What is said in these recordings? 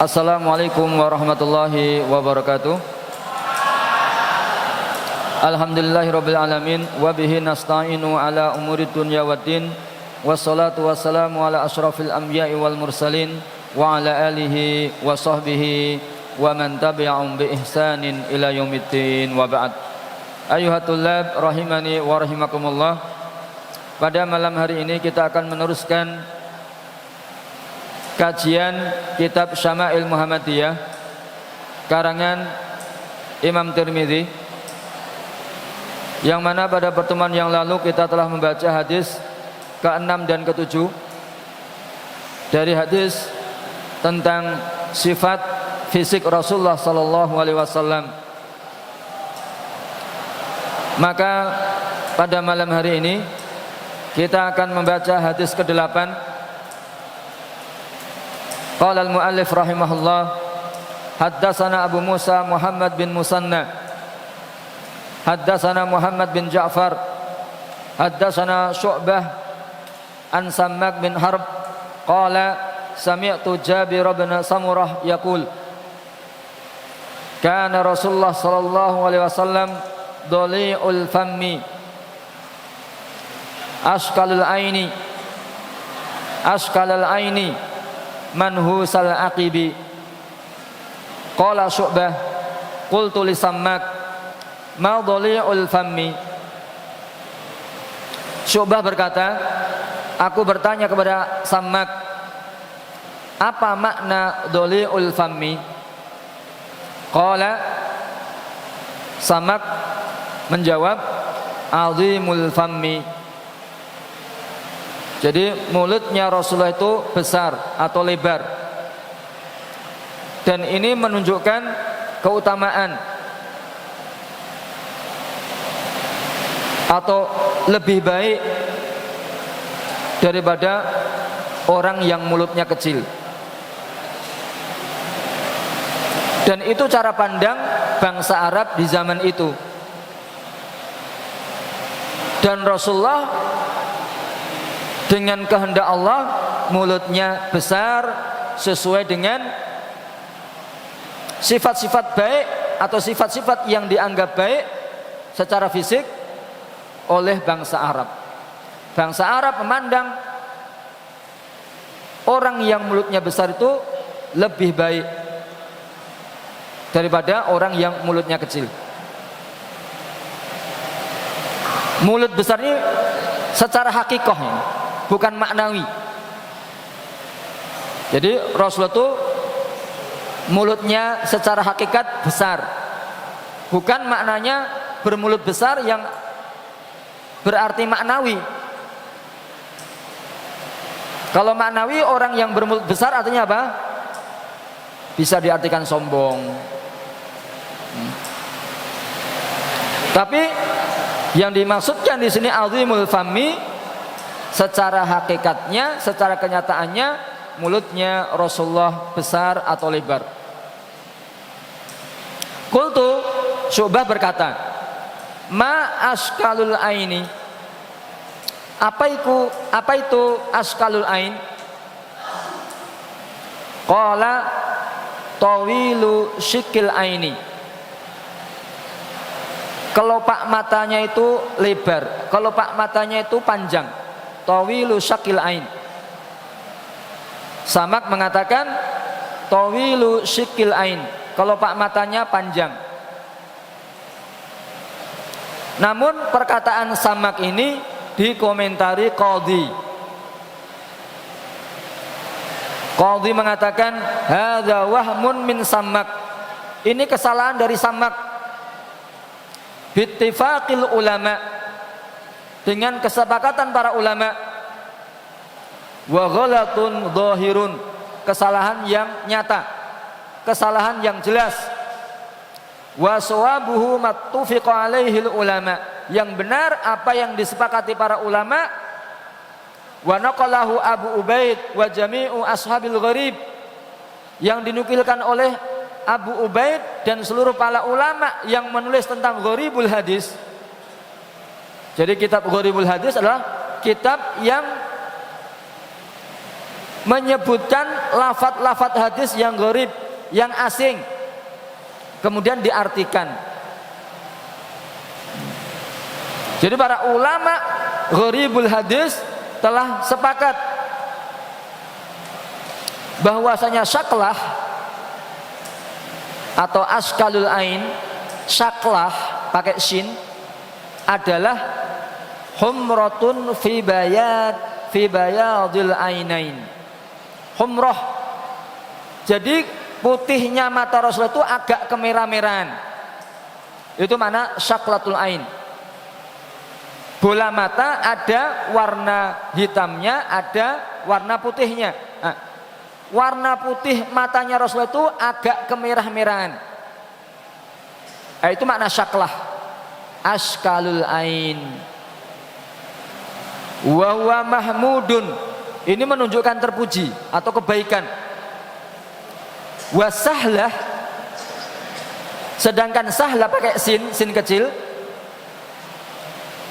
Assalamualaikum warahmatullahi wabarakatuh. Alhamdulillahirabbil alamin wa bihi nasta'inu ala umuri dunya waddin. Wassalatu wassalamu ala asyrafil anbiya'i wal mursalin wa ala alihi wa sahbihi wa man tabi'ahum bi ihsanin ila yaumiddin wa ba'd. Ayuhat tullab rahimani wa rahimakumullah. Pada malam hari ini kita akan meneruskan kajian kitab Syama'il Muhammadiyah karangan Imam Tirmidzi, yang mana pada pertemuan yang lalu kita telah membaca hadis ke-6 dan ke-7 dari hadis tentang sifat fisik Rasulullah sallallahu alaihi wasallam. Maka pada malam hari ini kita akan membaca hadis ke-8. Qala al-muallif rahimahullah, haddatsana Abu Musa Muhammad bin Musanna, haddatsana Muhammad bin Ja'far, haddatsana Syu'bah an Sammak bin Harb qala sami'tu Jabir bin Samurah yaqul kana Rasulullah sallallahu alaihi wasallam dhali'ul fammi ashkalul aini manhusal aqibi. Qala Syu'bah qultu li Sammak ma dhali'ul fammi. Syu'bah berkata, aku bertanya kepada Sammak, apa makna dhali'ul fammi? Qala, Sammak menjawab, azimul fammi. Jadi mulutnya Rasulullah itu besar atau lebar, dan ini menunjukkan keutamaan atau lebih baik daripada orang yang mulutnya kecil. Dan itu cara pandang bangsa Arab di zaman itu. Dan Rasulullah dengan kehendak Allah mulutnya besar sesuai dengan sifat-sifat baik atau sifat-sifat yang dianggap baik secara fisik oleh bangsa Arab. Bangsa Arab memandang orang yang mulutnya besar itu lebih baik daripada orang yang mulutnya kecil. Mulut besar ini secara hakikah ini, bukan maknawi. Jadi Rasulullah itu mulutnya secara hakikat besar, bukan maknanya bermulut besar yang berarti maknawi. Kalau maknawi, orang yang bermulut besar artinya apa? Bisa diartikan sombong. Tapi yang dimaksudkan di sini azimul fammi, secara hakikatnya, secara kenyataannya mulutnya Rasulullah besar atau lebar. Qultu, Syu'bah berkata, ma askalul aini. Apa itu askalul ain? Qala tawilu syikil aini. Kelopak matanya itu lebar, kelopak matanya itu panjang. Tawilu syakil ain. Sammak mengatakan tawilu syikil ain, kelopak matanya panjang. Namun perkataan Sammak ini dikomentari Qadhi. Qadhi mengatakan hadza wahmun min Sammak. Ini kesalahan dari Sammak. Bittifaqil ulama, dengan kesepakatan para ulama. Wa ghalatun dhahirun, kesalahan yang nyata, kesalahan yang jelas. Wa sawabuhu mattufiqa alaihi ulama, yang benar apa yang disepakati para ulama. Wa naqalahu Abu Ubaid wa jami'u ashabil gharib, yang dinukilkan oleh Abu Ubaid dan seluruh para ulama yang menulis tentang gharibul hadis. Jadi kitab gharibul hadis adalah kitab yang menyebutkan lafaz-lafaz hadis yang gharib, yang asing, kemudian diartikan. Jadi para ulama gharibul hadis telah sepakat bahwasanya syaklah atau askalul ain, syaklah pakai shin, adalah humratun fi bayadil ainain. Humrah, jadi putihnya mata Rasul itu agak kemerah-merahan, itu mana syaklatul ain. Bola mata ada warna hitamnya, ada warna putihnya. Nah, warna putih matanya Rasul itu agak kemerah-merahan. Nah, itu makna syaklah, askalul ain. Wa huwa mahmudun, ini menunjukkan terpuji atau kebaikan. Wa sahlah, sedangkan sahlah pakai sin kecil,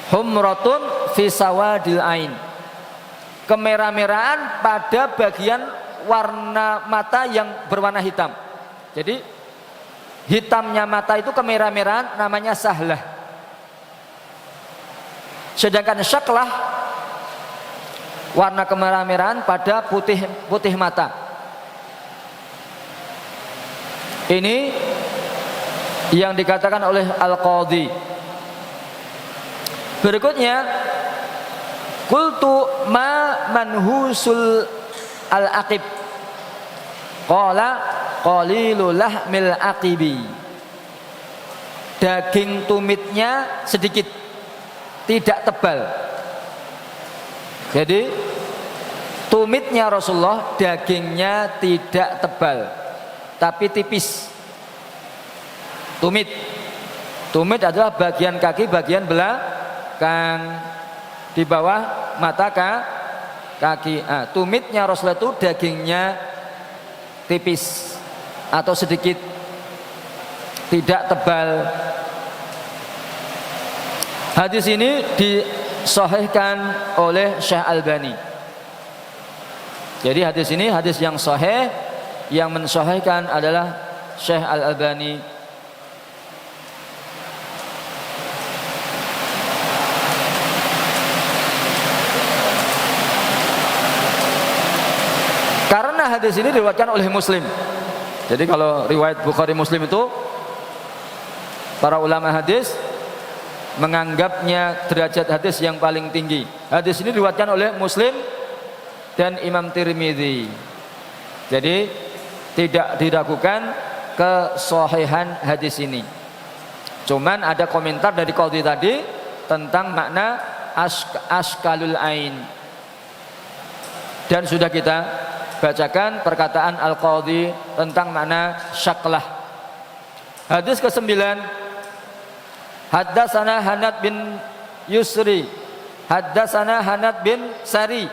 humratun fi sawadil ain, kemerah-merahan pada bagian warna mata yang berwarna hitam. Jadi hitamnya mata itu kemerah-merahan, namanya sahlah. Sedangkan syaklah warna kemerah-merahan pada putih mata. Ini yang dikatakan oleh Al-Qadhi. Berikutnya, qultu ma manhusul al-aqib, qala qalilul lahmil aqibi. Daging tumitnya sedikit, tidak tebal. Jadi tumitnya Rasulullah dagingnya tidak tebal, tapi tipis. Tumit adalah bagian kaki, bagian belakang di bawah mata kaki. Tumitnya Rasulullah itu dagingnya tipis atau sedikit, tidak tebal. Hadis ini disahihkan oleh Syekh Albani. Jadi hadis ini hadis yang sahih, yang mensahihkan adalah Syekh Al-Albani. Karena hadis ini diriwayatkan oleh Muslim. Jadi kalau riwayat Bukhari Muslim itu, para ulama hadis menganggapnya derajat hadis yang paling tinggi. Hadis ini diriwayatkan oleh Muslim dan Imam Tirmidzi. Jadi tidak diragukan kesahihan hadis ini. Cuman ada komentar dari Qadhi tadi tentang makna askalul ain. Dan sudah kita bacakan perkataan Al-Qadhi tentang makna syaklah. Hadis ke-9, haddatsana Hanad bin Yusri, haddatsana Hanad bin Sari,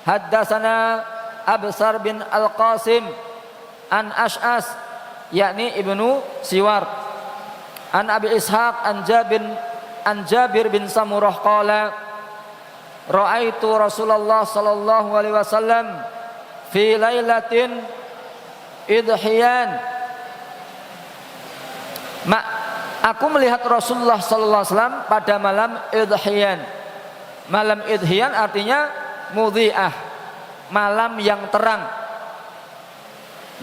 haddatsana Absar bin Al-Qasim an Ash'as, yakni Ibnu Siwar, an Abi Ishaq an Jabir bin Samurah qala ra'aitu Rasulullah sallallahu alaihi wasallam fi lailatin idhiyan. Aku melihat Rasulullah sallallahu alaihi wasallam pada malam idhiyan. Malam idhiyan artinya mudhi'ah, malam yang terang,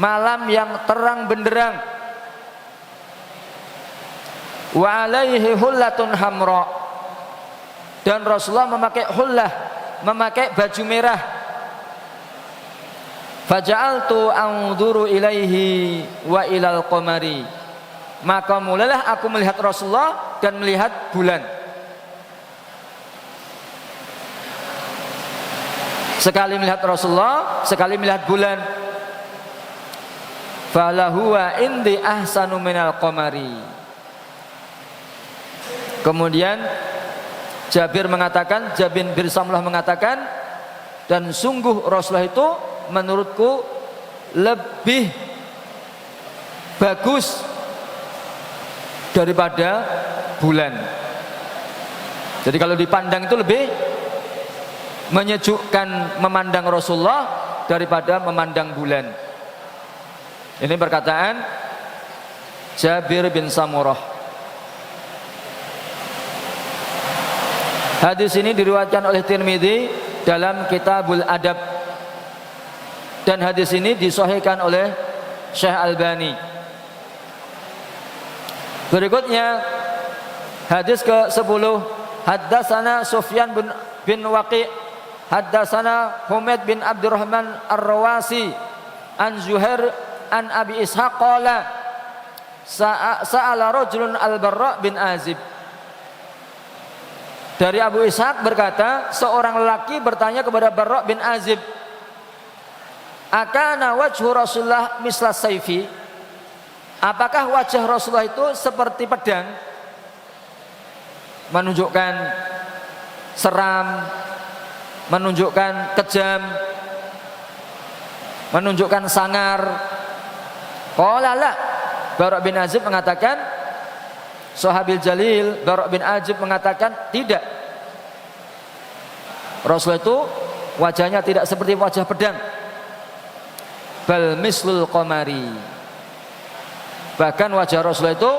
malam yang terang benderang. Wa alaihi hullatun hamra, dan Rasulullah memakai hullah, memakai baju merah. Faja'altu anzuru ilaihi wa ilal qamari, maka mulailah aku melihat Rasulullah dan melihat bulan. Sekali melihat Rasulullah, sekali melihat bulan. Falahuwa indi ahsanu minal qamari. Kemudian Jabir bin Samlah mengatakan, dan sungguh Rasulullah itu menurutku lebih bagus daripada bulan. Jadi kalau dipandang itu lebih menyejukkan memandang Rasulullah daripada memandang bulan. Ini perkataan Jabir bin Samurah. Hadis ini diriwayatkan oleh Tirmidzi dalam Kitabul Adab, dan hadis ini disahihkan oleh Syekh Albani. Berikutnya hadis ke-10, haddatsana Sufyan bin Waqi' haddatsana Humaid bin Abdurrahman Ar-Rawasi an Zuhair an Abi Ishaq qala sa'ala rajulun Al-Barra bin Azib. Dari Abu Ishaq berkata, seorang lelaki bertanya kepada Barra bin Azib, akana wajhu Rasulullah misla sayfi, apakah wajah Rasulullah itu seperti pedang, menunjukkan seram, menunjukkan kejam, menunjukkan sangar? Qala la. Barra bin Azib mengatakan, Sahabil Jalil Barra bin Azib mengatakan, tidak. Rasul itu wajahnya tidak seperti wajah pedang. Bal mislul qamari. Bahkan wajah Rasul itu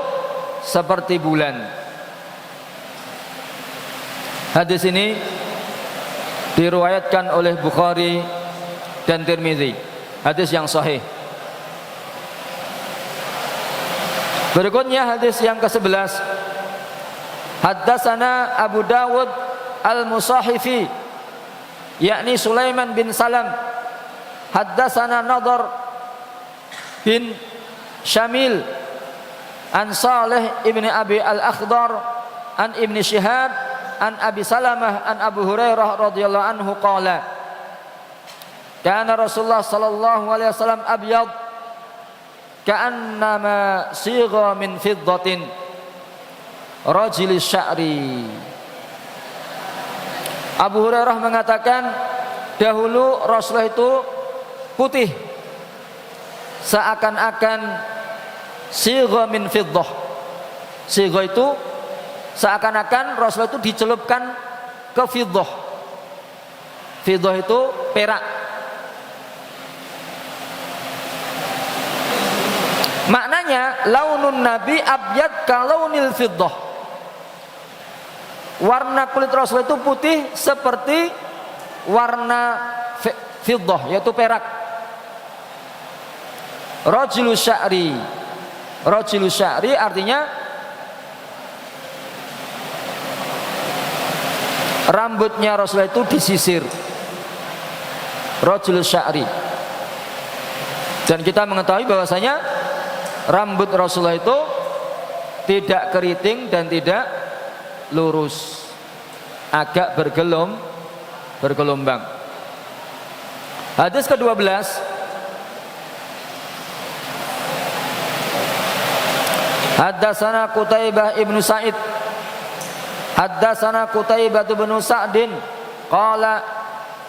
seperti bulan. Hadis ini diriwayatkan oleh Bukhari dan Tirmidzi. Hadis yang sahih. Berikutnya hadis yang ke-11. Haddatsana Abu Dawud Al-Musahifi, yakni Sulaiman bin Salam. Haddatsana Nadhr bin Syamil an Salih ibni Abi Al-Akhdar an Ibni Syihab an Abi Salamah an Abu Hurairah radhiyallahu anhu qala kana Rasulullah sallallahu alaihi wasallam abyad ka'annama sigha min fiddatin rajilis sya'ri. Abu Hurairah mengatakan, dahulu Rasulullah itu putih seakan-akan sigha min fiddah. Sigha itu seakan-akan Rasulullah itu dicelupkan ke fiddah. Fiddah itu perak. Maknanya launun Nabi abyad kalaunil fiddah. Warna kulit Rasul itu putih seperti warna fiddah, yaitu perak. Rajulus sya'ri. Rajulus sya'ri artinya rambutnya Rasul itu disisir. Rajulus sya'ri. Dan kita mengetahui bahwasanya rambut Rasulullah itu tidak keriting dan tidak lurus, agak bergelombang. Hadis ke-12. Haddatsana Qutaibah ibnu Sa'id haddatsana Qutaibah ibnu Sa'din qala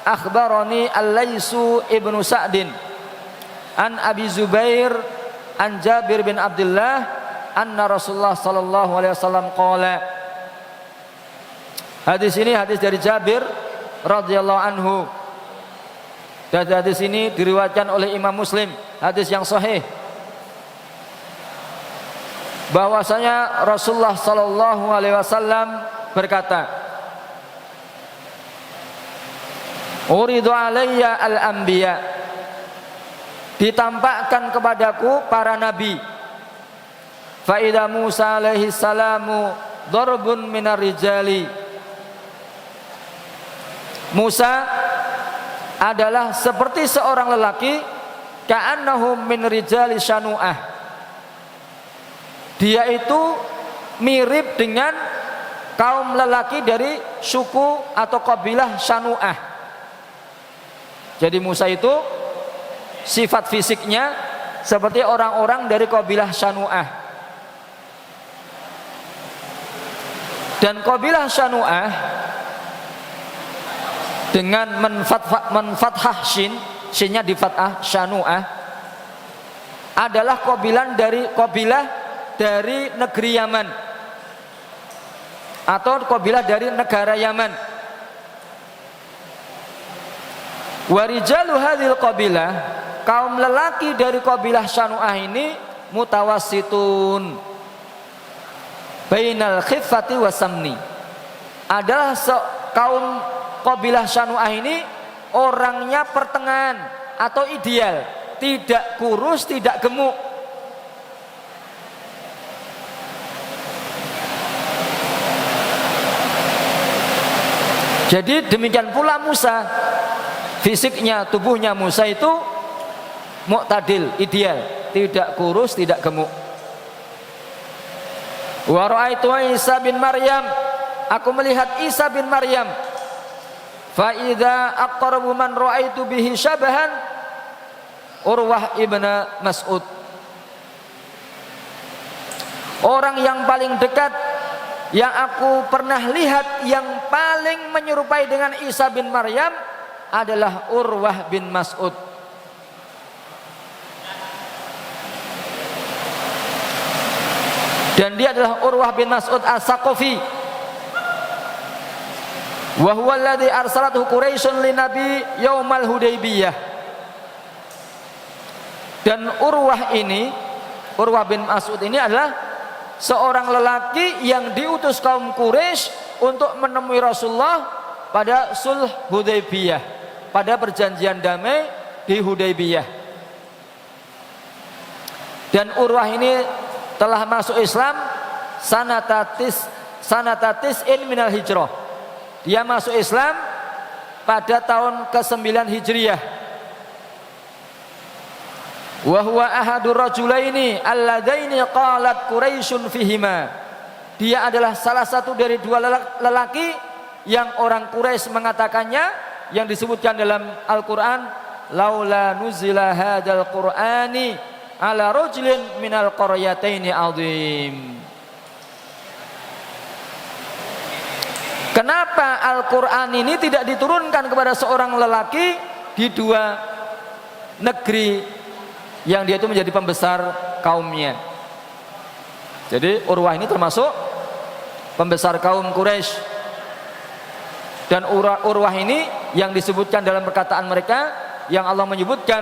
akhbarani Al-Laisu ibnu Sa'din an Abi Zubair an Jabir bin Abdullah anna Rasulullah sallallahu alaihi wasallam qala. Hadis ini hadis dari Jabir radhiyallahu anhu. Dan hadis ini diriwayatkan oleh Imam Muslim, hadis yang sahih. Bahwasanya Rasulullah sallallahu alaihi wasallam berkata, uridu alayya al-anbiya, ditampakkan kepadaku para nabi. Fa idza Musa alaihi salamu darbun minar rijali. Musa adalah seperti seorang lelaki, ka'annahum min rijali syanu'ah. Dia itu mirip dengan kaum lelaki dari suku atau kabilah Syanu'ah. Jadi Musa itu sifat fisiknya seperti orang-orang dari kabilah Syanu'ah. Dan kabilah Syanu'ah dengan menfathah shin, shinnya di fathah, Syanu'ah adalah kabilah dari negeri Yaman atau kabilah dari negara Yaman. Warijalu hadhil qabilah, kaum lelaki dari kabilah Syanu'ah ini mutawassitun bainal khiffati wasamni, adalah kaum kabilah Syanu'ah ini orangnya pertengahan atau ideal, tidak kurus, tidak gemuk. Jadi demikian pula Musa, fisiknya, tubuhnya Musa itu mu'tadil, ideal, tidak kurus, tidak gemuk. Wa ra'aitu Isa bin Maryam, aku melihat Isa bin Maryam, fa idza aqrabu man ra'aitu bihi syabahan Urwah ibn Mas'ud. Orang yang paling dekat yang aku pernah lihat yang paling menyerupai dengan Isa bin Maryam adalah Urwah bin Mas'ud. Dan dia adalah Urwah bin Mas'ud As-Saqafi. Wa huwa alladhi arsalathu Quraisyun li Nabi yaumal Hudaybiyah. Dan Urwah ini, Urwah bin Mas'ud ini adalah seorang lelaki yang diutus kaum Quraisy untuk menemui Rasulullah pada sulh Hudaybiyah, pada perjanjian damai di Hudaybiyah. Dan Urwah ini telah masuk Islam sanatatis in minal hijrah. Dia masuk Islam pada tahun ke-9 Hijriyah. Wa huwa ahadur rajulaini alladaini qalat Quraisyun fihima. Dia adalah salah satu dari dua lelaki yang orang Quraisy mengatakannya, yang disebutkan dalam Al-Qur'an, laula nuzila hadzal qur'ani ala rajulin minal qaryataini azim. Kenapa Al-Qur'an ini tidak diturunkan kepada seorang lelaki di dua negeri yang dia itu menjadi pembesar kaumnya? Jadi Urwah ini termasuk pembesar kaum Quraisy. Dan Urwah ini yang disebutkan dalam perkataan mereka, yang Allah menyebutkan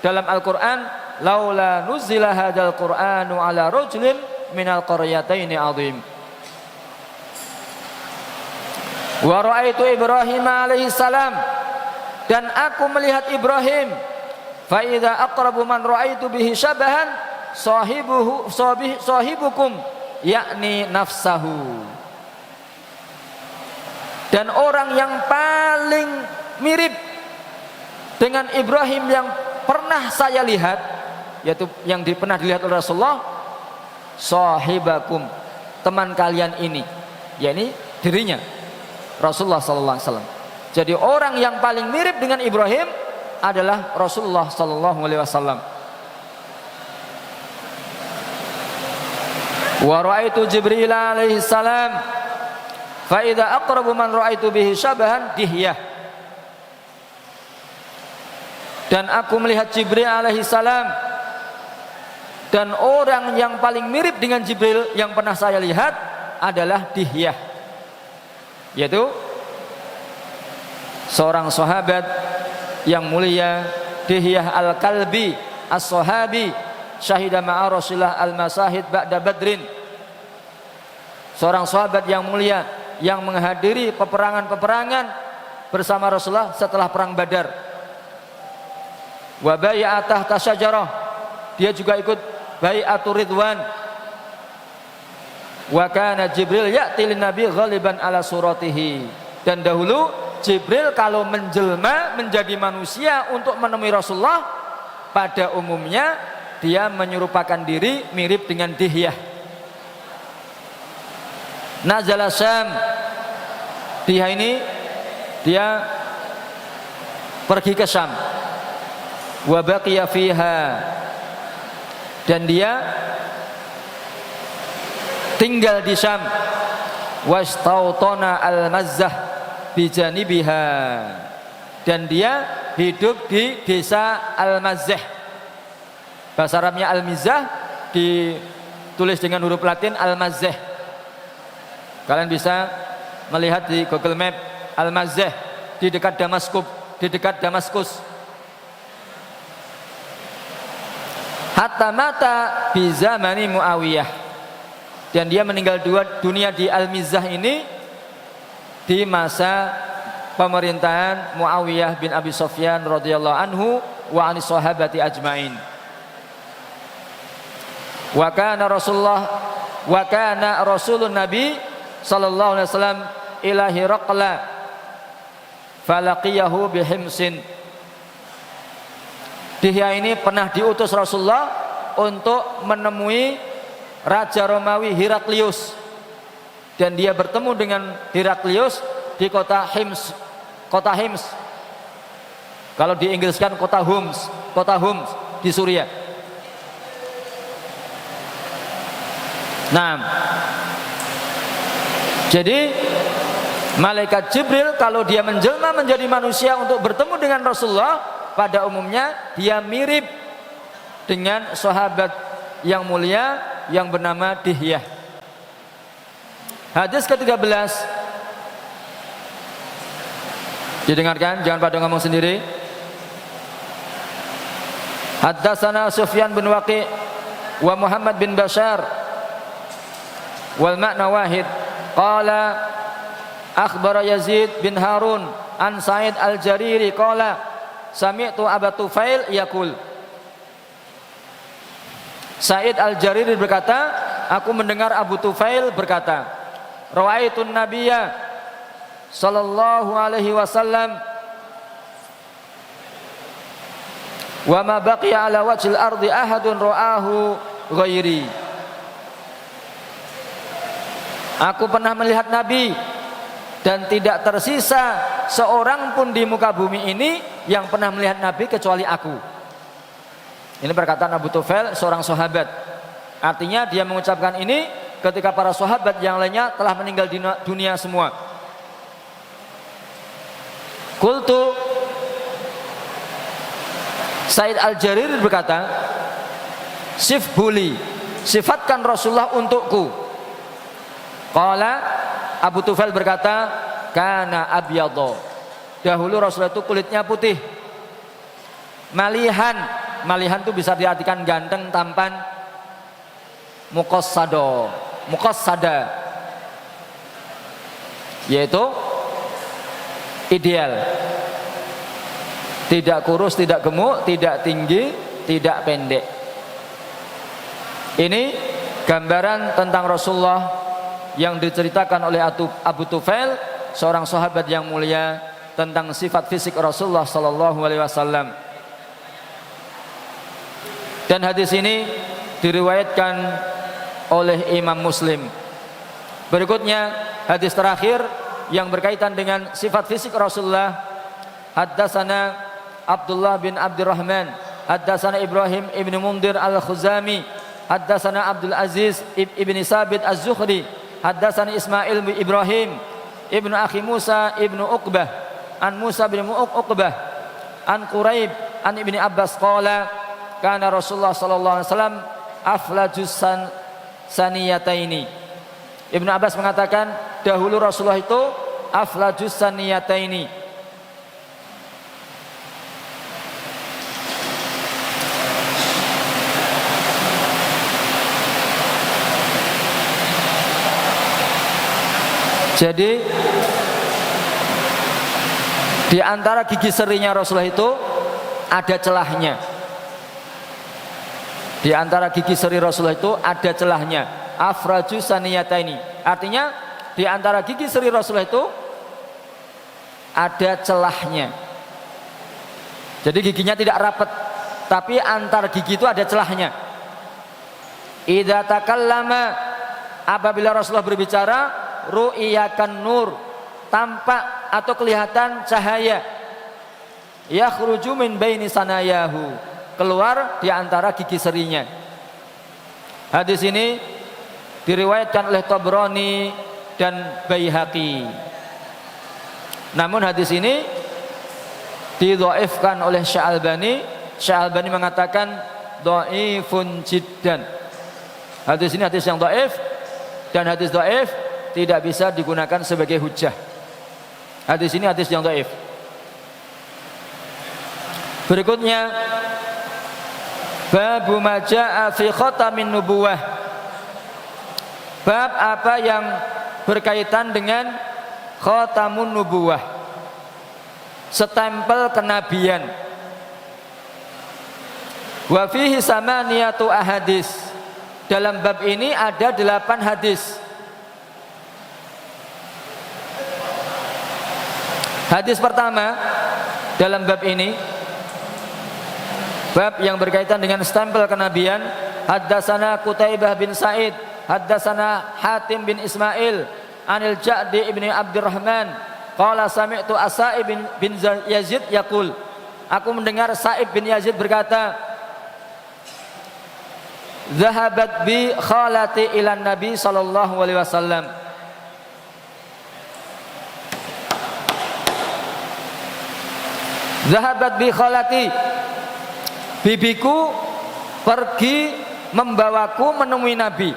dalam Al-Qur'an, laula nuzila hadzal qur'anu ala rajulin minal qaryataini azim. Wa ra'aitu Ibrahim alaihi salam, dan aku melihat Ibrahim, fa idza aqrabu man ra'aitu bihi syabahan sahibukum yakni nafsahu. Dan orang yang paling mirip dengan Ibrahim yang pernah saya lihat, yaitu yang pernah dilihat oleh Rasulullah, sahibakum, teman kalian ini, yakni dirinya Rasulullah sallallahu alaihi wasallam. Jadi orang yang paling mirip dengan Ibrahim adalah Rasulullah sallallahu alaihi wasallam. Wa ra'aitu Jibril alaihi salam fa idza aqrabu man ra'aitu bihi syabahan Dihyah. Dan aku melihat Jibril alaihi salam, dan orang yang paling mirip dengan Jibril yang pernah saya lihat adalah Dihyah, yaitu seorang sahabat yang mulia, Dihyah al-Kalbi as-sahabi, syahida ma'a Rasulullah al-masahid ba'da Badrin. Seorang sahabat yang mulia yang menghadiri peperangan-peperangan bersama Rasulullah setelah perang Badar. Wa bai'a tahta syajarah, dia juga ikut bai'atur ridwan. Wa kana Jibril ya'ti lin-nabi ghaliban ala suratihi, dan dahulu Jibril kalau menjelma menjadi manusia untuk menemui Rasulullah, pada umumnya dia menyerupakan diri mirip dengan Dihyah. Nazala Syam, Dihyah ini dia pergi ke Syam. Wa baqiya fiha, dan dia tinggal di Syam. Wastautana al-Mazzah bijanibiha, dan dia hidup di desa Al-Mazzah. Bahasa Arabnya Al-Mizzah, ditulis dengan huruf Latin Al-Mazzah. Kalian bisa melihat di Google Map Al-Mazzah, di dekat Damaskus, di dekat Damaskus. Hatta mata bi zamani Muawiyah, dan dia meninggal dunia di Al-Mizzah ini di masa pemerintahan Muawiyah bin Abi Sufyan radhiyallahu anhu wa anis sahabati ajmain. Wa kana Rasulun Nabi sallallahu alaihi wasallam ila Hiraqla falaqiyahu bihimsin. Dihya ini pernah diutus Rasulullah untuk menemui Raja Romawi Heraklius, dan dia bertemu dengan Heraklius di kota Hims. Kota Hims, kalau di Inggris kan kota Homs di Suriah. Nah, jadi malaikat Jibril kalau dia menjelma menjadi manusia untuk bertemu dengan Rasulullah, pada umumnya dia mirip dengan sahabat yang mulia yang bernama Dihyah. Hadis ke-13, didengarkan, jangan pada ngomong sendiri. Haddatsana Sufyan bin Waqi' wa Muhammad bin Bashar wal ma'na wahid. Qala akhbara Yazid bin Harun an Sa'id al-Jariri qala sami'tu Abu Tufail yaqul. Sa'id al-Jariri berkata, aku mendengar Abu Tufail berkata, rawaitun nabiyya sallallahu alaihi wasallam wa ma baqiya ala wajhil ardi ahadun ra'ahu ghairi. Aku pernah melihat Nabi dan tidak tersisa seorang pun di muka bumi ini yang pernah melihat Nabi kecuali aku. Ini perkataan Abu Tufail, seorang sahabat. Artinya dia mengucapkan ini ketika para sahabat yang lainnya telah meninggal di dunia semua. Qultu, Sa'id al-Jarir berkata, sifbuli, sifatkan Rasulullah untukku. Qala, Abu Tufail berkata, kana abyadha. Dahulu Rasulullah itu kulitnya putih. Malihan itu bisa diartikan ganteng, tampan. Muqassada, yaitu ideal. Tidak kurus, tidak gemuk, tidak tinggi, tidak pendek. Ini gambaran tentang Rasulullah yang diceritakan oleh Abu Tufail, seorang sahabat yang mulia, tentang sifat fisik Rasulullah sallallahu alaihi wasallam. Dan hadis ini diriwayatkan oleh Imam Muslim. Berikutnya hadis terakhir yang berkaitan dengan sifat fisik Rasulullah. Haddatsana Abdullah bin Abdurrahman, haddatsana Ibrahim ibn Mundir al-Khuzami, haddatsana Abdul Aziz ibn Sabit az-Zuhri, haddatsana Ismail bin Ibrahim ibnu akhi Musa ibnu Uqbah an Musa bin Uqbah an Quraib an Ibni Abbas qala kana Rasulullah sallallahu alaihi wasallam aflajus saniyataini. Ibnu Abbas mengatakan dahulu Rasulullah itu aflajus saniyataini. Jadi di antara gigi serinya Rasulullah itu ada celahnya. Di antara gigi seri Rasulullah itu ada celahnya. Afraju saniyataini. Artinya di antara gigi seri Rasulullah itu ada celahnya. Jadi giginya tidak rapat, tapi antar gigi itu ada celahnya. Idza takallama, apabila Rasulullah berbicara, ru'iyakan nur, tampak atau kelihatan cahaya. Yakhruju min baini sanayahu, keluar di antara gigi serinya. Hadis ini diriwayatkan oleh Tabrani dan Baihaqi. Namun hadis ini didhaifkan oleh Sya'albani. Sya'albani mengatakan dhaifun jiddan. Hadis ini hadis yang dhaif, dan hadis dhaif tidak bisa digunakan sebagai hujjah. Hadis ini hadis yang dhaif. Berikutnya babu ma jaa fi khatamin nubuwah. Bab apa yang berkaitan dengan khatamun nubuwah, stempel kenabian. Wa fihi samaniyatu ahadis. Dalam bab ini ada 8 hadis. Hadis pertama dalam bab ini, bab yang berkaitan dengan stempel kenabian. Haddatsana Qutaibah bin Sa'id, haddatsana Hatim bin Ismail, anil Ja'di ibni Abdurrahman, qala sami'tu As-Sa'ib bin Yazid yaqul, aku mendengar Sa'ib bin Yazid berkata, zahabat bi khalati ila Nabi sallallahu alaihi wasallam. Zahabat bi khalati, bibiku pergi membawaku menemui Nabi.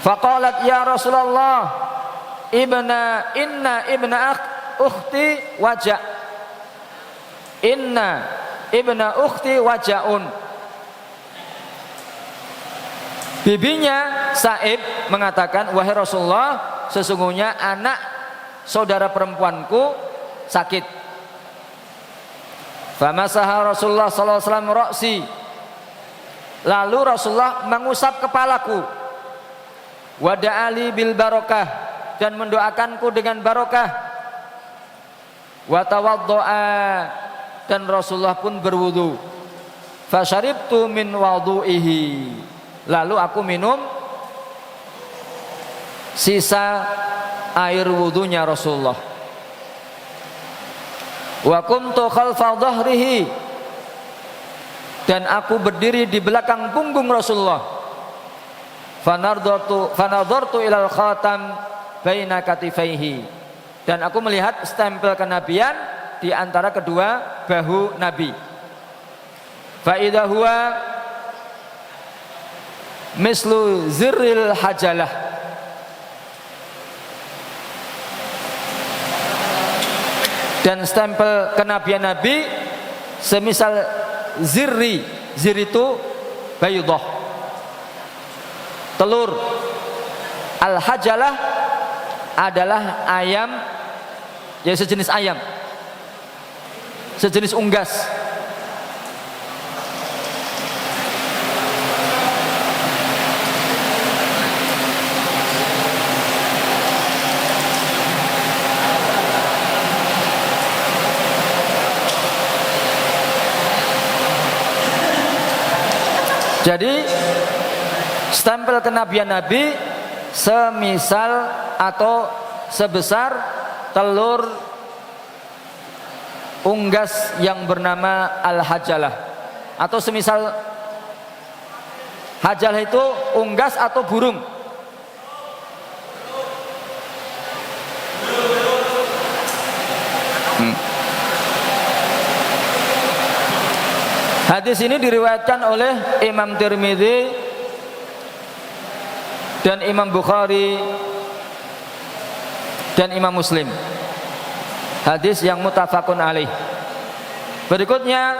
Faqalat ya Rasulullah, inna ibna ukhti waja. Inna ibna ukhti wajaun. Bibinya Sa'ib mengatakan, wahai Rasulullah, sesungguhnya anak saudara perempuanku sakit. Famasaha Rasulullah sallallahu alaihi wasallam ra'si. Lalu Rasulullah mengusap kepalaku. Wa da'ali bil barokah, dan mendoakanku dengan barokah. Wa tawaddo'a, dan Rasulullah pun berwudu. Fasyaribtu min wudu'ihi, lalu aku minum sisa air wudunya Rasulullah. Wa kuntu khalfa dhahrihi, dan aku berdiri di belakang punggung Rasulullah. Fanadhartu ilal khatam baina katifaihi, dan aku melihat stempel kenabian di antara kedua bahu Nabi. Fa idza huwa mislu zirril hajalah, dan stempel kenabian Nabi semisal zirri. Zir itu bayudah, telur. Al-hajalah adalah ayam, ya sejenis ayam, sejenis unggas. Jadi stempel kenabian Nabi semisal atau sebesar telur unggas yang bernama al-hajalah, atau semisal hajalah itu unggas atau burung. Hadis ini diriwayatkan oleh Imam Tirmidzi dan Imam Bukhari dan Imam Muslim. Hadis yang muttafaqun alaih. Berikutnya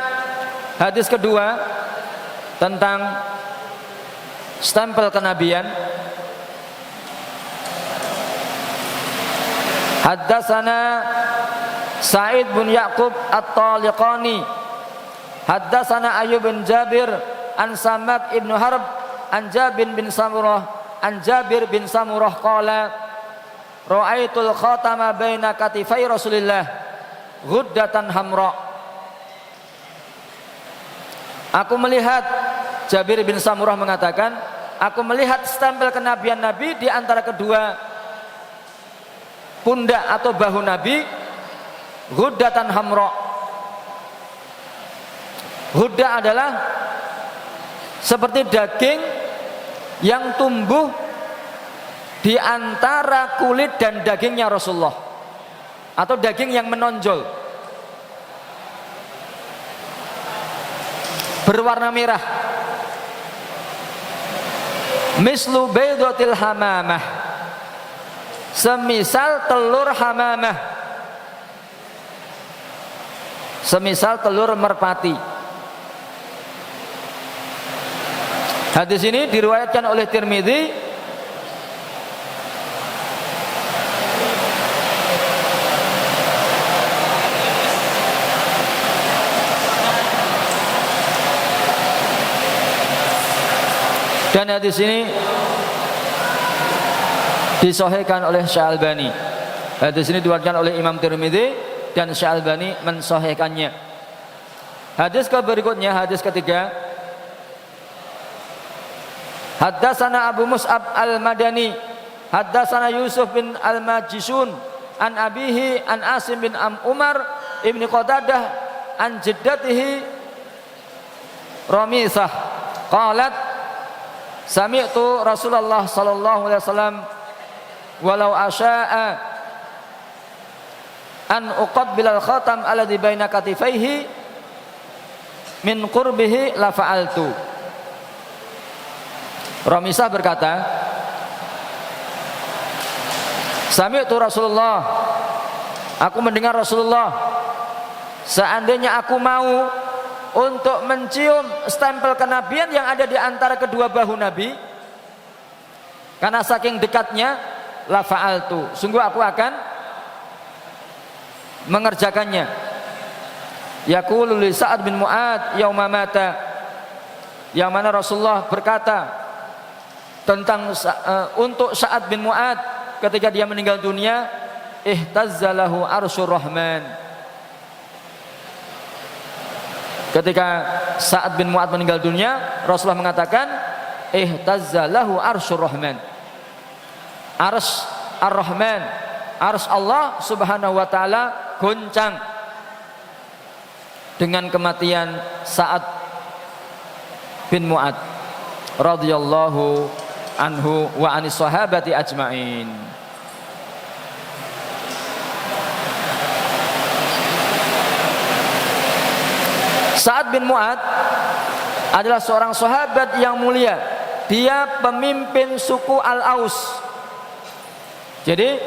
hadis kedua tentang stempel kenabian. Haddatsana Sa'id bin Yaqub At-Taliqani, haddatsana Ayyub bin Jabir an Samak ibnu Harb an Jabir bin Samurah qala ra'aitul khatama baina katifai Rasulillah ghuddatan hamra. Aku melihat, Jabir bin Samurah mengatakan, aku melihat stempel kenabian Nabi di antara kedua pundak atau bahu Nabi, ghuddatan hamra. Hudda adalah seperti daging yang tumbuh di antara kulit dan dagingnya Rasulullah, atau daging yang menonjol berwarna merah. Mislu baydatil hamamah, semisal telur hamamah. semisal telur merpati. Hadis ini diriwayatkan oleh Tirmidzi dan hadis ini disahihkan oleh Syekh Albani. Hadis ini diriwayatkan oleh Imam Tirmidzi dan Syekh Albani mensahihkannya. Hadis berikutnya, hadis ketiga. Haddatsana Abu Mus'ab Al-Madani, haddatsana Yusuf bin Al-Majishun an abihi an Asim bin Umar ibni Qatadah an jiddatihi Ramisah qalat sami'tu Rasulullah sallallahu alaihi wasallam walau asya'a an uqabbilal khatam alladhi baina katifaihi min qurbihi la fa'altu. Ramisah berkata, sami'tu Rasulullah, aku mendengar Rasulullah, seandainya aku mau untuk mencium stempel kenabian yang ada di antara kedua bahu Nabi, karena saking dekatnya, la fa'altu, sungguh aku akan mengerjakannya. Yaqulu li Sa'ad bin Mu'ad yauma mata, yang mana Rasulullah berkata tentang untuk Sa'ad bin Mu'ad ketika dia meninggal dunia, ihtazzalahu arsyur rahman. Ketika Sa'ad bin Mu'ad meninggal dunia, Rasulullah mengatakan ihtazzalahu arsyur rahman. Arsy ar-Rahman, arsy Allah Subhanahu wa taala goncang dengan kematian Sa'ad bin Mu'ad radhiyallahu anhu wa anis sahabati ajmain. Sa'ad bin Mu'ad adalah seorang sahabat yang mulia. Dia pemimpin suku Al-Aus. Jadi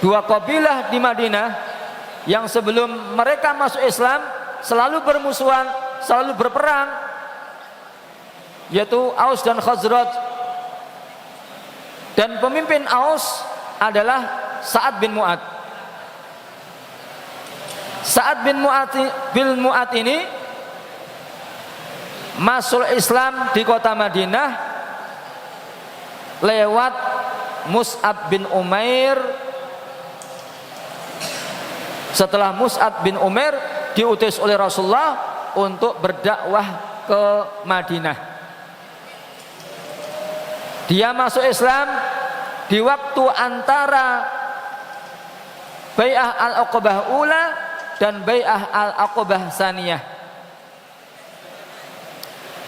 dua kabilah di Madinah yang sebelum mereka masuk Islam selalu bermusuhan, selalu berperang, yaitu Aus dan Khazraj. Dan pemimpin Aus adalah Sa'ad bin Mu'ad. Sa'ad bin Mu'ad ini masuk Islam di kota Madinah lewat Mus'ab bin Umair. Setelah Mus'ab bin Umair diutus oleh Rasulullah untuk berdakwah ke Madinah. Dia masuk Islam di waktu antara Bai'ah Al-Aqabah Ula dan Bai'ah Al-Aqabah Saniyah.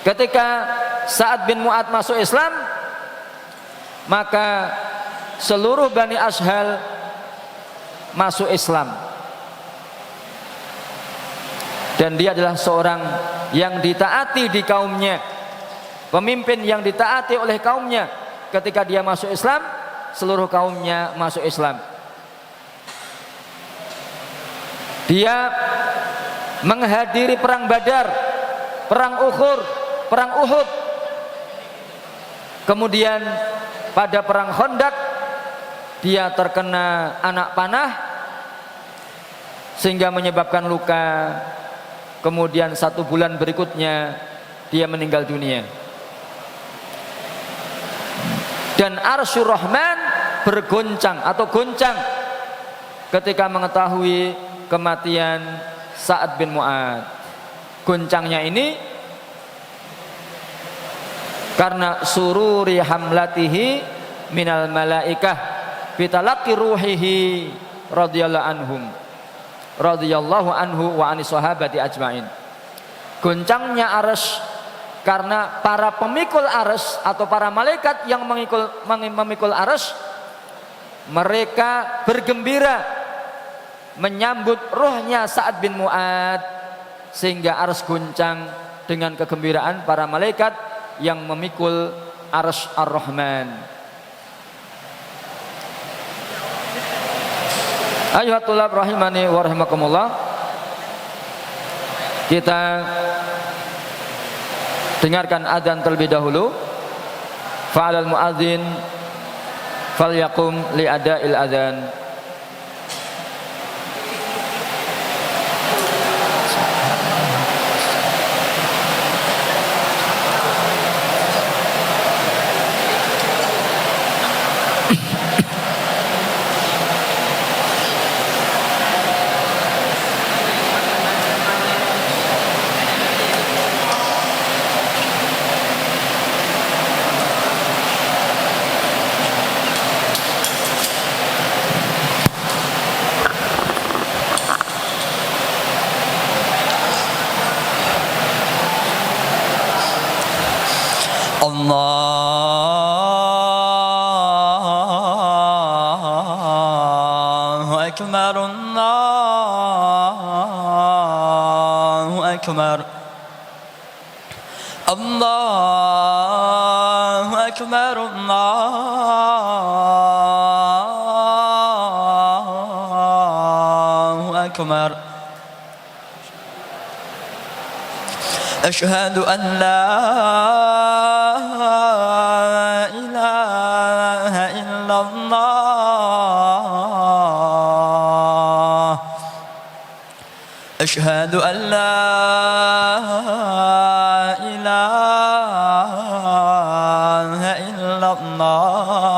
Ketika Sa'ad bin Mu'ad masuk Islam, maka seluruh Bani Ashhal masuk Islam. Dan dia adalah seorang yang ditaati di kaumnya, pemimpin yang ditaati oleh kaumnya. Ketika dia masuk Islam, seluruh kaumnya masuk Islam. Dia menghadiri perang Badar, perang Uhud. Kemudian pada perang Khandaq dia terkena anak panah sehingga menyebabkan luka. Kemudian 1 bulan berikutnya dia meninggal dunia. Dan arsyur rahman bergoncang atau goncang ketika mengetahui kematian Sa'ad bin Mu'ad. Goncangnya ini karena sururi hamlatihi minal malaikah bitalaqi ruhihi radhiyallahu anhu wa anis sahabati ajmain. Goncangnya arsy karena para pemikul arsy atau para malaikat yang memikul arsy, mereka bergembira menyambut rohnya Sa'ad bin Mu'ad, sehingga arsy goncang dengan kegembiraan para malaikat yang memikul arsy ar-Rahman. Ayuhat tulab rahimani wa rahimakumullah. Kita dengarkan adzan terlebih dahulu. Fa'alal muadzin falyakum li ada'il adzan. Allahu Ekber, Allahu Ekber, Allahu Ekber, Allahu Ekber. أشهد أن لا إله إلا الله أشهد أن لا إله إلا الله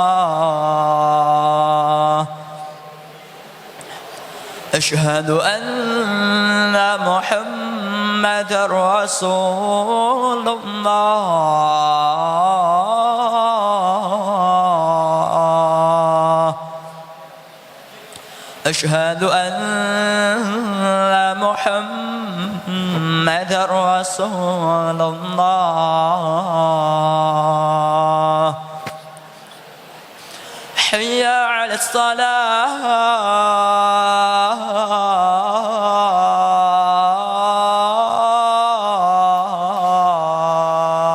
أشهد أن محمد رسول الله أشهد أن محمد رسول الله حي على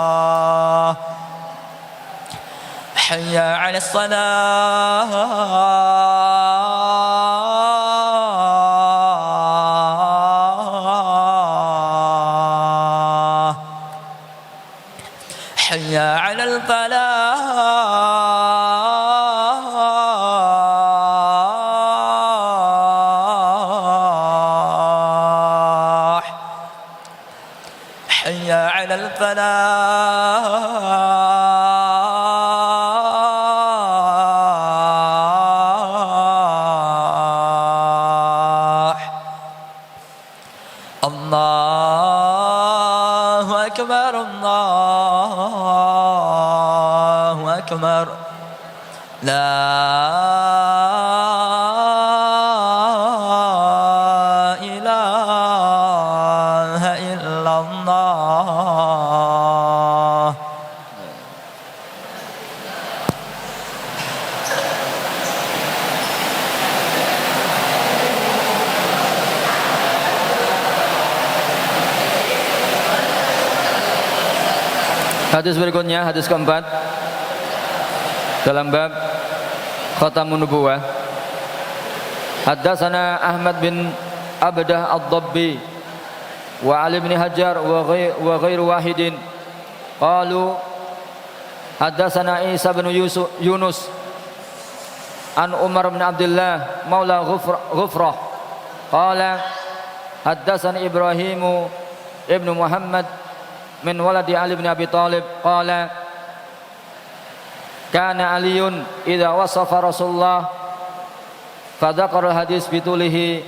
الصلاة حي على الصلاة حي على الفلاح حي على الفلاح الله أكبر الله أكبر لا إله إلا الله Hadis berikutnya, hadis keempat dalam bab Khatamun Nubuwah. Haddatsana Ahmad bin Abdah ad-Dabbi wa Ali bin Hajar wa ghairu wahidin qalu haddatsana Isa bin Yunus an Umar bin Abdullah maula Ghufrah qala haddatsani Ibrahimu ibnu Muhammad min waladi Ali bin Abi Thalib qala kana Aliyun idza wasafa Rasulullah fadzakara al-hadis bitulihi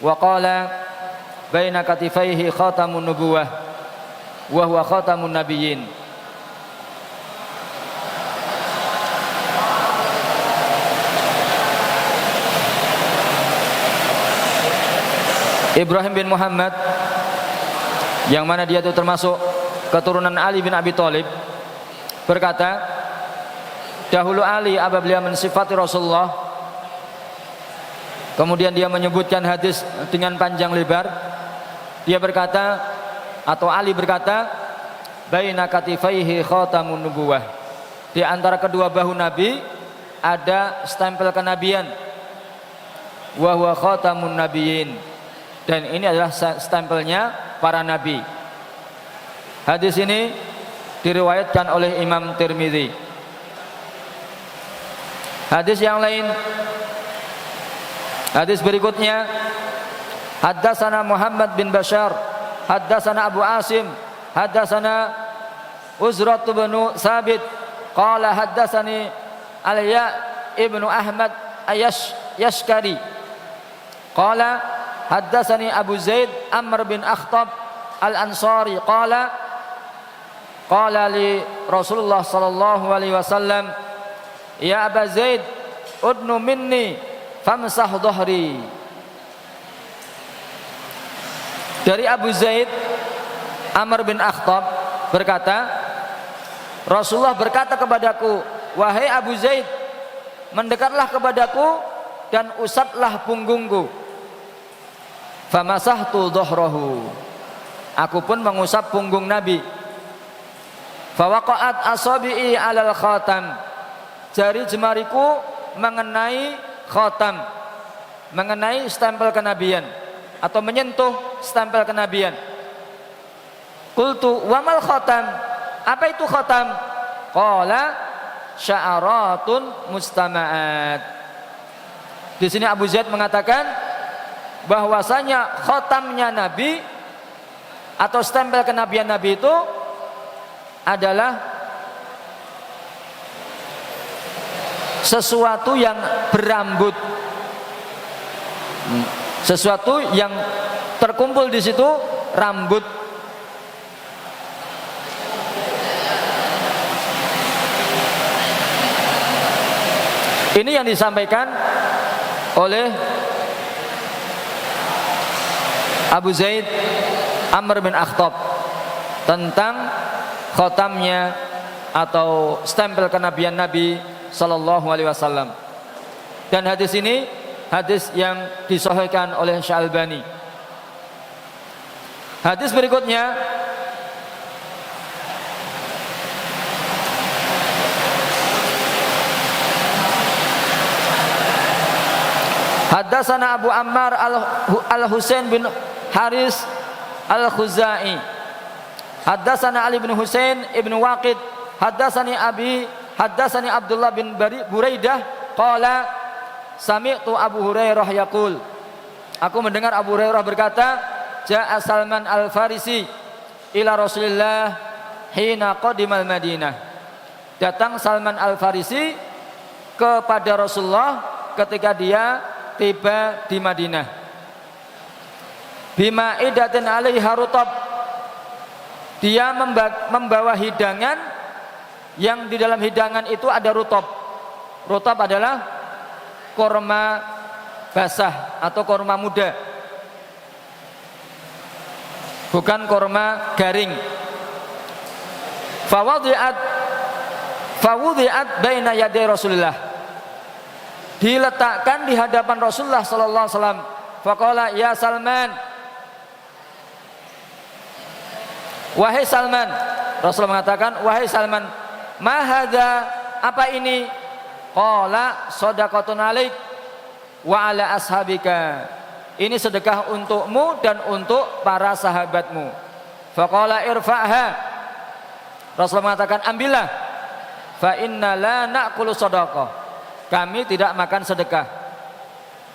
wa qala baina katifaihi khatamun nubuwah wa huwa khatamun nabiyyin. Ibrahim bin Muhammad yang mana dia itu termasuk keturunan Ali bin Abi Thalib berkata, dahulu Ali apabila mensifati Rasulullah, kemudian dia menyebutkan hadis dengan panjang lebar, dia berkata, atau Ali berkata, baina katifaihi khatamun nubuwah, di antara kedua bahu Nabi ada stempel kenabian, wa huwa khatamun nabiyyin, dan ini adalah stempelnya para nabi. Hadis ini diriwayatkan oleh Imam Tirmidzi. Hadis yang lain, hadis berikutnya, haddatsana Muhammad bin Bashar, haddatsana Abu Asim, haddatsana Uzrat bin Sabit, qala haddatsani Aliya ibnu Ahmad Yashkari, qala haddatsani Abu Zaid Amr bin Akhtab Al-Ansari, qala li Rasulullah sallallahu alaihi wasallam, ya Aba Zaid udnu minni famsah dhahri. Dari Abu Zaid Amr bin Akhtab berkata, Rasulullah berkata kepadaku, wahai Abu Zaid, mendekatlah kepadaku dan usaplah punggungku. Famasahtu dhahrahu, aku pun mengusap punggung Nabi. Fawaqa'at asabi'i 'alal khatam, jari jemariku mengenai khatam, mengenai stempel kenabian atau menyentuh stempel kenabian. Qultu wa mal khatam, apa itu khatam? Qala sya'aratun mustama'at. Di sini Abu Zaid mengatakan bahwasanya khatamnya Nabi atau stempel kenabian Nabi itu adalah sesuatu yang berambut, sesuatu yang terkumpul di situ rambut. Ini yang disampaikan oleh Abu Zaid Amr bin Akhtab tentang khotamnya atau stempel kenabian Nabi sallallahu alaihi wasallam. Dan hadis ini hadis yang disahihkan oleh Syalbani. Hadis berikutnya, haddatsana Abu Ammar al-Husain bin Haris al-Khuzai, haddatsana Ali bin Husain ibn Waqid, haddatsani Abi, haddatsani Abdullah bin Buraidah qala sami'tu Abu Hurairah yaqul, aku mendengar Abu Hurairah berkata, ja'a Salman al-Farisi ila Rasulillah hina qadimal Madinah, datang Salman al-Farisi kepada Rasulullah ketika dia tiba di Madinah. Bima idatin alaiha rutab, dia membawa hidangan yang di dalam hidangan itu ada rutab. Rutab adalah korma basah atau korma muda, bukan korma garing. Fawudi'at baina yaday Rasulullah, diletakkan di hadapan Rasulullah sallallahu alaihi wasallam. Faqala ya Salman, wahai Salman. Rasulullah mengatakan, wahai Salman, ma hadza, apa ini? Qala shadaqatun alaik wa ala ashabika, ini sedekah untukmu dan untuk para sahabatmu. Faqala irfa'ha, Rasulullah mengatakan, ambillah. Fa inna la na'kulu shadaqah, kami tidak makan sedekah.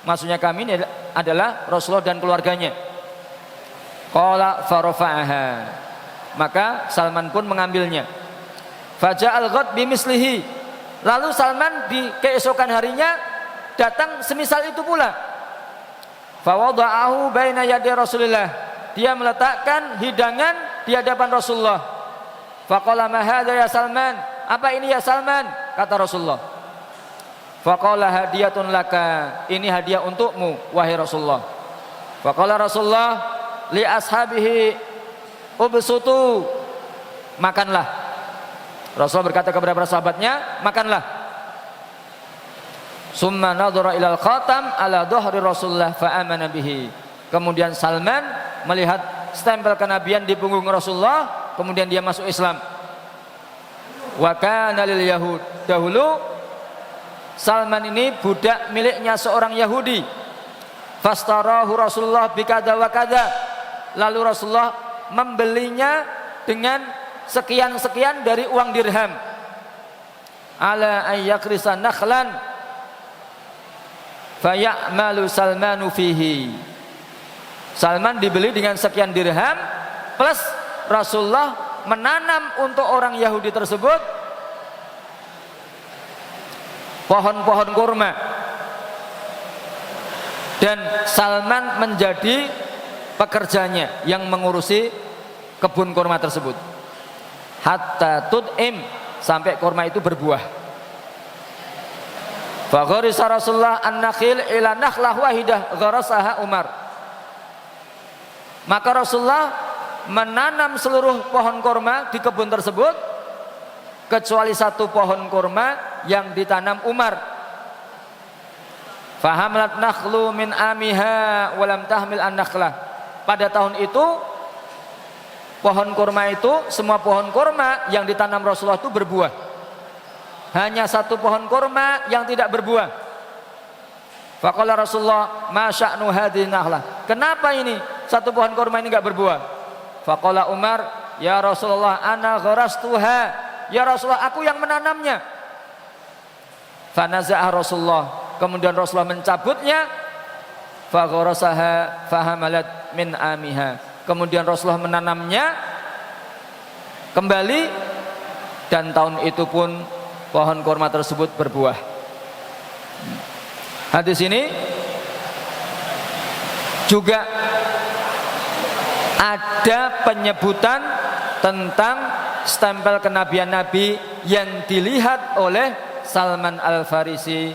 Maksudnya kami ini adalah Rasulullah dan keluarganya. Qala farafa'aha, maka Salman pun mengambilnya. Faja'al ghad bimislihi, lalu Salman di keesokan harinya datang semisal itu pula. Fawada'ahu baina yaday Rasulillah, dia meletakkan hidangan di hadapan Rasulullah. Faqala ma hadza ya Salman, apa ini ya Salman? Kata Rasulullah. Faqala hadiyatun laka, ini hadiah untukmu wahai Rasulullah. Faqala Rasulullah li ashabihi ubsutu, makanlah. Rasulullah berkata kepada para sahabatnya, makanlah. Summa nadhara ilal khatam ala dhahri Rasulullah fa amana bihi, kemudian Salman melihat stempel kenabian di punggung Rasulullah, kemudian dia masuk Islam. Wa kana lil yahud, dahulu Salman ini budak miliknya seorang Yahudi. Fastarahu Rasulullah bikada wa kada, lalu Rasulullah membelinya dengan sekian-sekian dari uang dirham. Ala ayyakrisa nakhlan fayamalu Salmanu fihi. Salman dibeli dengan sekian dirham plus Rasulullah menanam untuk orang Yahudi tersebut pohon-pohon kurma, dan Salman menjadi pekerjanya yang mengurusi kebun kurma tersebut hatta tud'im, sampai kurma itu berbuah. Fa gharisa Rasulullah an-nakhil ila nakhlah wahidah gharasaha Umar. Maka Rasulullah menanam seluruh pohon kurma di kebun tersebut kecuali satu pohon kurma yang ditanam Umar. Fahamlat nakhlu min amiha walam tahmil an-nakhlah. Pada tahun itu pohon kurma itu, semua pohon kurma yang ditanam Rasulullah itu berbuah. Hanya satu pohon kurma yang tidak berbuah. Faqala Rasulullah, ma sya'nu hadhihi nakhlah. Kenapa ini satu pohon kurma ini enggak berbuah? Faqala Umar, ya Rasulullah ana gharastuha. Ya Rasulullah, aku yang menanamnya. Fanaza'ah Rasulullah, kemudian Rasulullah mencabutnya. Fa gharasaha fahamalat min amiha. Kemudian Rasulullah menanamnya kembali, dan tahun itu pun pohon kurma tersebut berbuah. Hadis ini juga ada penyebutan tentang stempel kenabian Nabi yang dilihat oleh Salman Al-Farisi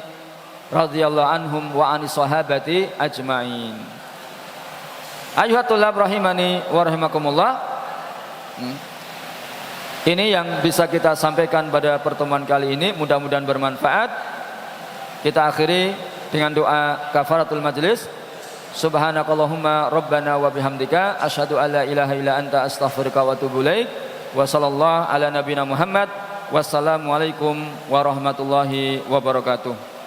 radhiyallahu anhum wa anis sahabati ajmain. Ayuhatullah rahimani wa rahimakumullah. Ini yang bisa kita sampaikan pada pertemuan kali ini, mudah-mudahan bermanfaat. Kita akhiri dengan doa kafaratul majlis. Subhanakallahumma rabbana wa bihamdika asyhadu an la ilaha illa anta astaghfiruka wa atubu ilaik. Wa sallallahu ala nabiyina Muhammad. Wassalamualaikum warahmatullahi wabarakatuh.